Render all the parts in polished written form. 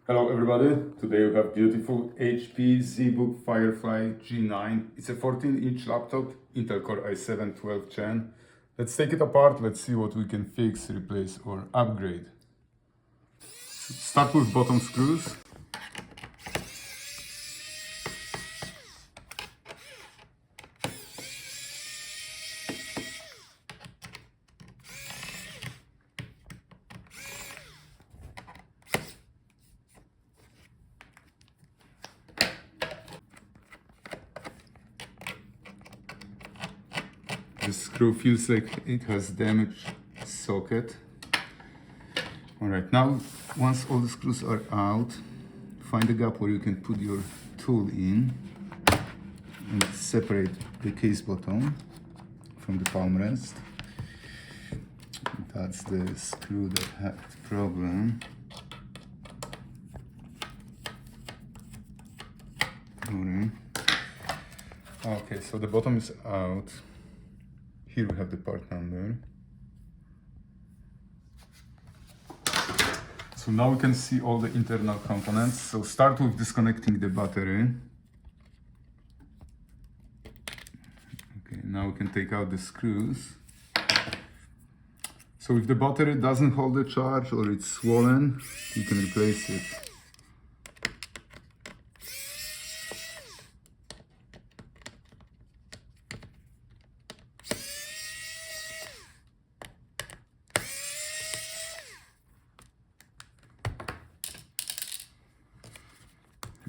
Hello everybody, today we have beautiful HP Zbook Firefly G9. It's a 14-inch laptop, Intel Core i7 12th Gen. Let's take it apart, let's see what we can fix, replace or upgrade. Start with bottom screws. The screw feels like it has damaged socket. Alright, now once all the screws are out, find a gap where you can put your tool in and separate the case bottom from the palmrest. That's the screw that had the problem. Alright. Okay, so the bottom is out. Here we have the part number. So now we can see all the internal components. So start with disconnecting the battery. Okay, now we can take out the screws. So if the battery doesn't hold the charge or it's swollen, you can replace it.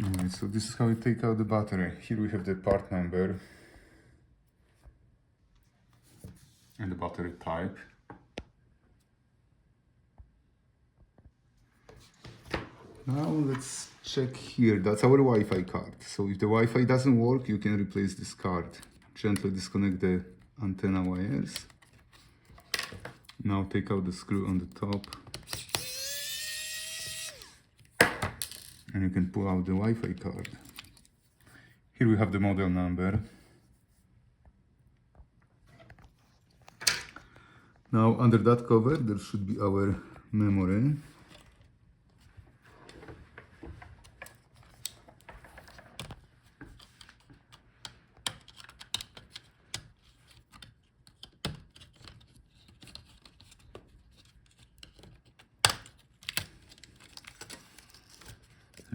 Alright, so this is how we take out the battery. Here we have the part number and the battery type. Now let's check here. That's our Wi-Fi card. So if the Wi-Fi doesn't work, you can replace this card. Gently disconnect the antenna wires. Now take out the screw on the top. And you can pull out the Wi-Fi card. Here we have the model number. Now under that cover there should be our memory.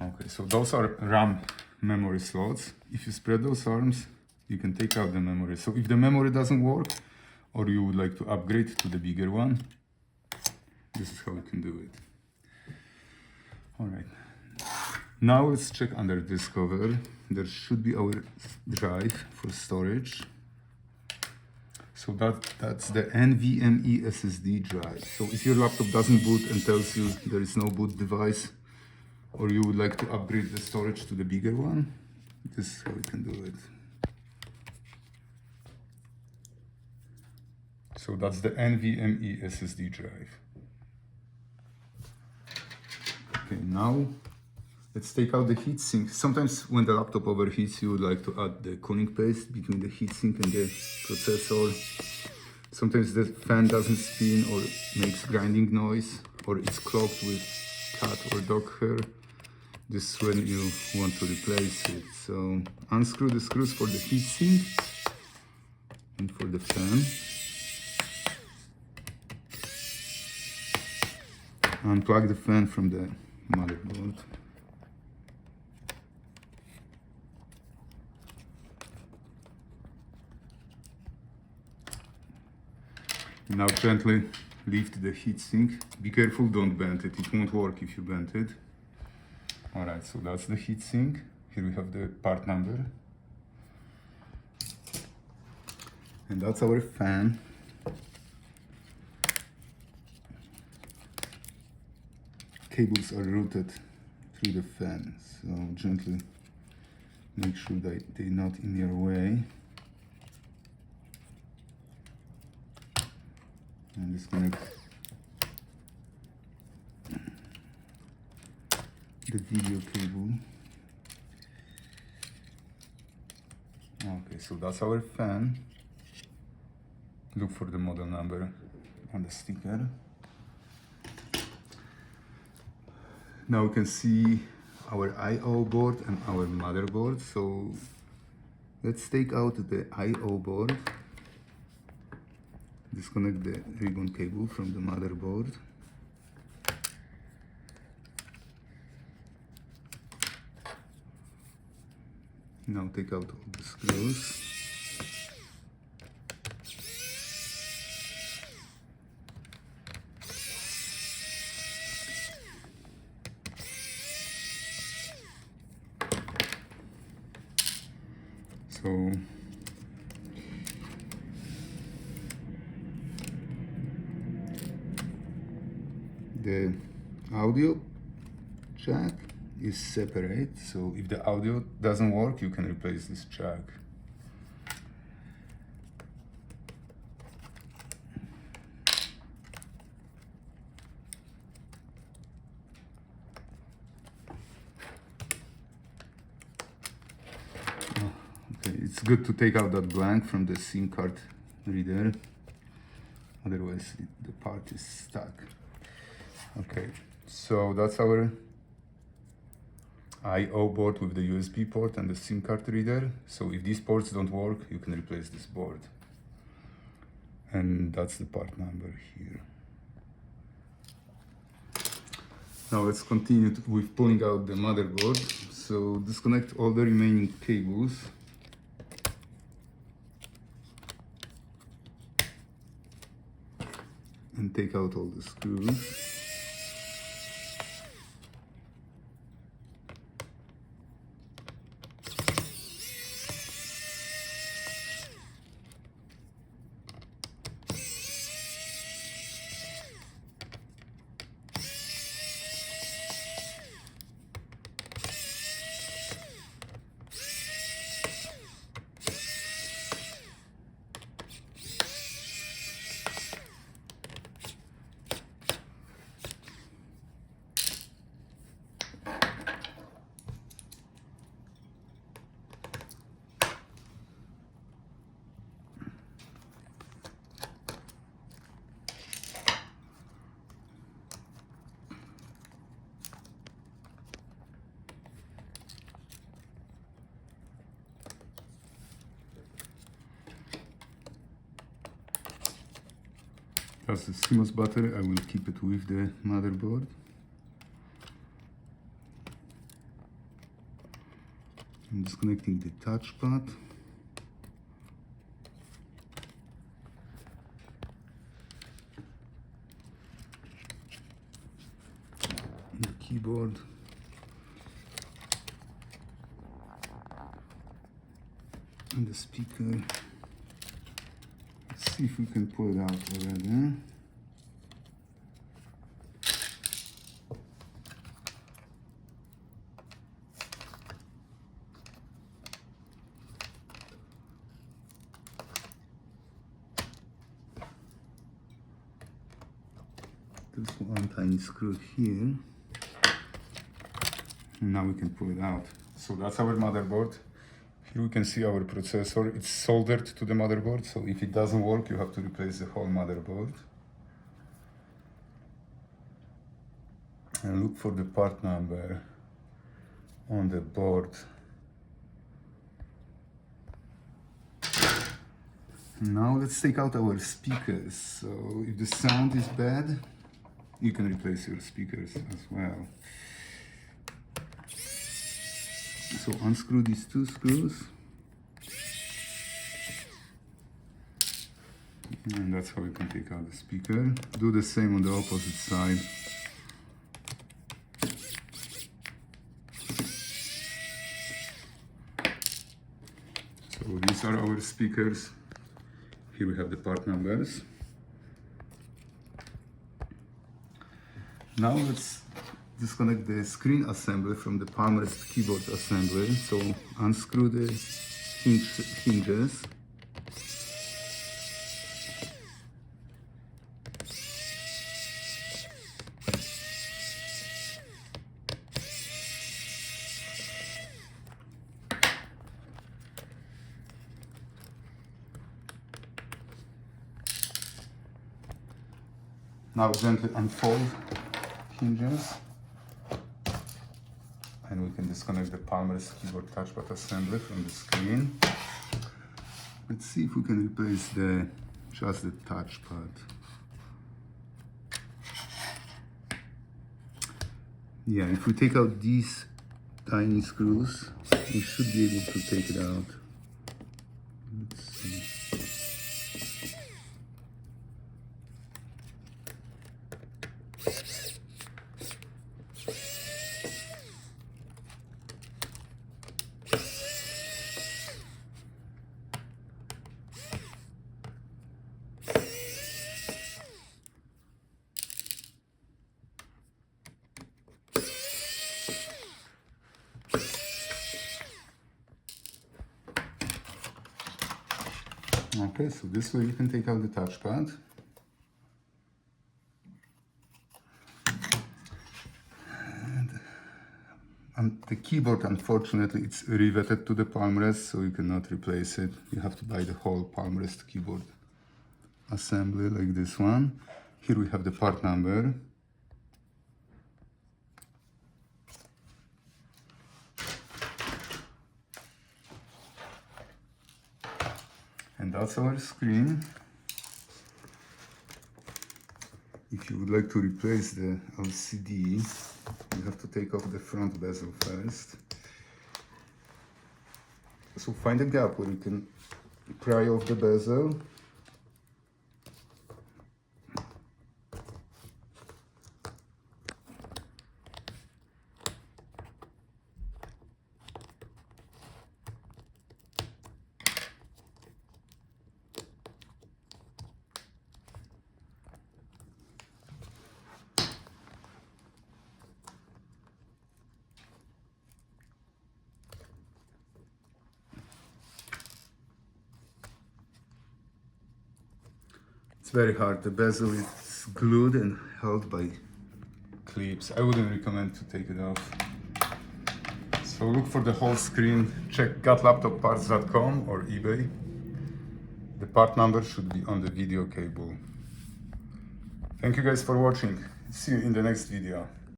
Okay, so those are RAM memory slots. If you spread those arms, you can take out the memory. So if the memory doesn't work, or you would like to upgrade to the bigger one, this is how you can do it. Alright, now let's check under this cover. There should be our drive for storage. So that's the NVMe SSD drive. So if your laptop doesn't boot and tells you there is no boot device, or you would like to upgrade the storage to the bigger one, this is how you can do it. So that's the NVMe SSD drive. Okay, now let's take out the heatsink. Sometimes when the laptop overheats, you would like to add the cooling paste between the heatsink and the processor. Sometimes the fan doesn't spin or makes grinding noise, or it's clogged with cat or dog hair. This is when you want to replace it. So unscrew the screws for the heatsink and for the fan. Unplug the fan from the motherboard. Now gently lift the heatsink. Be careful, don't bend it. It won't work if you bend it. Alright, so that's the heatsink. Here we have the part number. And that's our fan. Cables are routed through the fan, so gently make sure that they're not in your way. And disconnect the video cable. Okay, so that's our fan. Look for the model number on the sticker. Now we can see our I/O board and our motherboard. So let's take out the I/O board, disconnect the ribbon cable from the motherboard. Now take out all the screws. So the audio jack is separate, so if the audio doesn't work, you can replace this jack. Okay, it's good to take out that blank from the SIM card reader, otherwise the part is stuck. Okay, so that's our I/O board with the USB port and the SIM card reader. So if these ports don't work, you can replace this board. And that's the part number here. Now let's continue with pulling out the motherboard. So disconnect all the remaining cables. And take out all the screws. That's the CMOS battery. I will keep it with the motherboard. I'm disconnecting the touchpad. The keyboard. And the speaker. Let's see if we can pull it out already. There's one tiny screw here. And now we can pull it out. So that's our motherboard. Here we can see our processor. It's soldered to the motherboard, so if it doesn't work, you have to replace the whole motherboard. And look for the part number on the board. Now let's take out our speakers. So if the sound is bad, you can replace your speakers as well. So unscrew these two screws. And that's how you can take out the speaker. Do the same on the opposite side. So these are our speakers. Here we have the part numbers. Now let's disconnect the screen assembly from the Palmrest keyboard assembly. So unscrew the hinges. Now gently unfold hinges. and we can disconnect the Palmrest keyboard touchpad assembly from the screen. Let's see if we can replace just the touchpad. Yeah, if we take out these tiny screws, we should be able to take it out. Let's see. Okay, so this way you can take out the touchpad. And the keyboard, unfortunately, it's riveted to the Palmrest, so you cannot replace it. You have to buy the whole Palmrest keyboard assembly like this one. Here we have the part number. And that's our screen. If you would like to replace the LCD, you have to take off the front bezel first. So find a gap where you can pry off the bezel. It's very hard. The bezel is glued and held by clips. I wouldn't recommend to take it off. So look for the whole screen. Check gotlaptopparts.com or eBay. The part number should be on the video cable. Thank you guys for watching. See you in the next video.